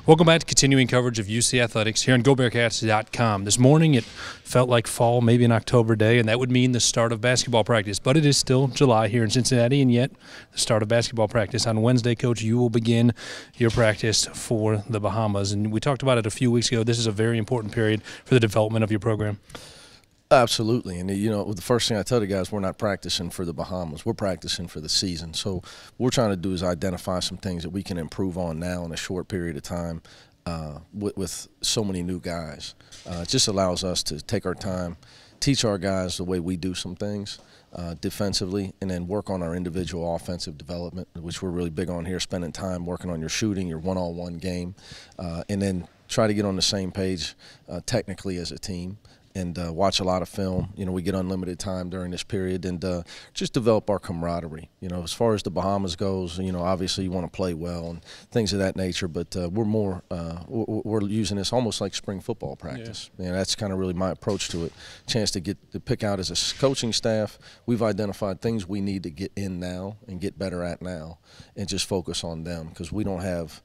Welcome back to continuing coverage of UC Athletics here on GoBearcats.com. This morning it felt like fall, maybe an October day, and that would mean the start of basketball practice. But it is still July here in Cincinnati, and yet the start of basketball practice. On Wednesday, Coach, you will begin your practice for the Bahamas. And we talked about it a few weeks ago. This is a very important period for the development of your program. Absolutely. And, you know, the first thing I tell the guys, we're not practicing for the Bahamas. We're practicing for the season. So what we're trying to do is identify some things that we can improve on now in a short period of time with so many new guys. It just allows us to take our time, teach our guys the way we do some things defensively, and then work on our individual offensive development, which we're really big on here, spending time working on your shooting, your one-on-one game, and then try to get on the same page technically as a team. And watch a lot of film. You know, we get unlimited time during this period, and just develop our camaraderie. You know, as far as the Bahamas goes, you know, obviously you want to play well and things of that nature, but we're using this almost like spring football practice. Yeah. And that's kind of really my approach to it. Chance to get to pick out as a coaching staff. We've identified things we need to get in now and get better at now, and just focus on them, because we don't have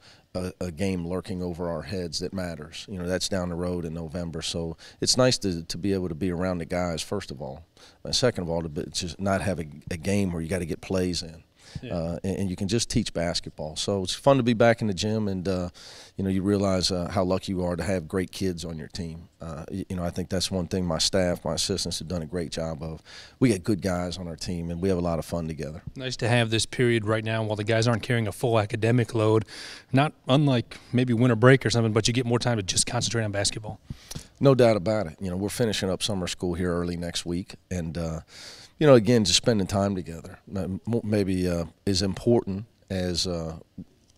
a game lurking over our heads that matters. You know, that's down the road in November. So it's nice to be able to be around the guys, first of all. And second of all, to just not have a game where you got to get plays in. Yeah. And you can just teach basketball. So it's fun to be back in the gym, and you know, you realize how lucky you are to have great kids on your team. You know, I think that's one thing my staff, my assistants have done a great job of. We get good guys on our team, and we have a lot of fun together. Nice to have this period right now while the guys aren't carrying a full academic load, not unlike maybe winter break or something, but you get more time to just concentrate on basketball. No doubt about it. You know, we're finishing up summer school here early next week, and you know, again, just spending time together maybe is important as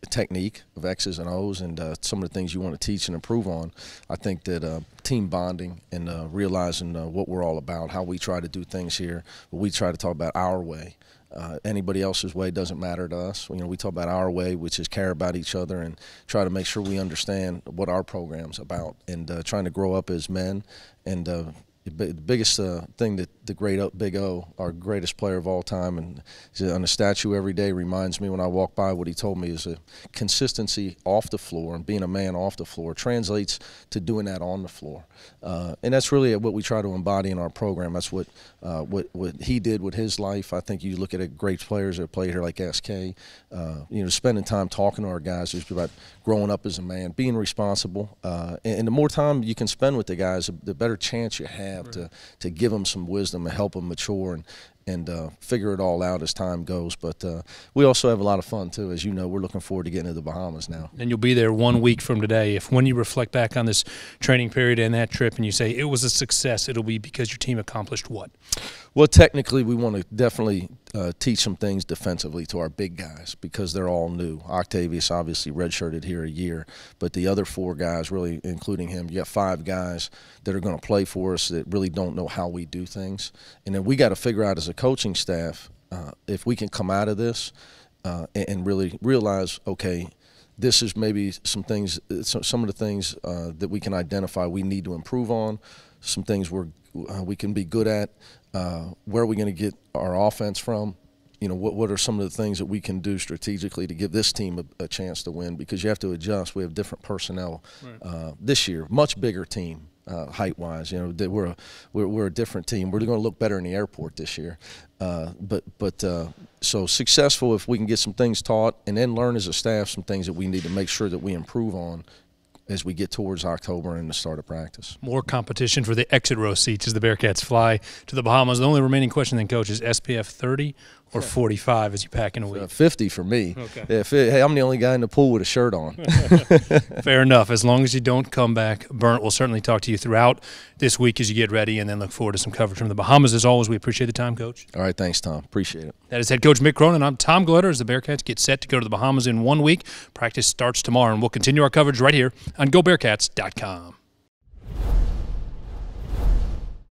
technique of X's and O's and some of the things you want to teach and improve on. I think that team bonding and realizing what we're all about, how we try to do things here, we try to talk about our way. Anybody else's way doesn't matter to us. You know, we talk about our way, which is care about each other and try to make sure we understand what our program's about, and trying to grow up as men. And the biggest thing that the great Big O, our greatest player of all time, and on the statue every day, reminds me when I walk by, what he told me is consistency off the floor and being a man off the floor translates to doing that on the floor. And that's really what we try to embody in our program. That's what he did with his life. I think you look at great players that play here like SK, you know, spending time talking to our guys is about growing up as a man, being responsible. And the more time you can spend with the guys, the better chance you have to give them some wisdom and help them mature and figure it all out as time goes. But we also have a lot of fun, too. As you know, we're looking forward to getting to the Bahamas now. And you'll be there 1 week from today. When you reflect back on this training period and that trip and you say it was a success, it'll be because your team accomplished what? Well, technically, we want to definitely teach some things defensively to our big guys, because they're all new. Octavius obviously redshirted here a year, but the other 4 guys, really including him, you got 5 guys that are going to play for us that really don't know how we do things. And then we got to figure out as a coaching staff if we can come out of this and really realize, okay, this is maybe some things, some of the things that we can identify we need to improve on, some things we can be good at, where are we going to get our offense from? You know, what are some of the things that we can do strategically to give this team a chance to win? Because you have to adjust. We have different personnel this year, much bigger team height-wise. You know, we're a different team. We're going to look better in the airport this year. So successful if we can get some things taught, and then learn as a staff some things that we need to make sure that we improve on as we get towards October and the start of practice. More competition for the exit row seats as the Bearcats fly to the Bahamas. The only remaining question then, Coach, is SPF 30 or 45 as you pack in a week? 50 for me. Okay. Hey, I'm the only guy in the pool with a shirt on. Fair enough. As long as you don't come back burnt, we'll certainly talk to you throughout this week as you get ready, and then look forward to some coverage from the Bahamas. As always, we appreciate the time, Coach. All right, thanks, Tom. Appreciate it. That is head coach Mick Cronin. I'm Tom Glitter as the Bearcats get set to go to the Bahamas in 1 week. Practice starts tomorrow, and we'll continue our coverage right here on GoBearcats.com.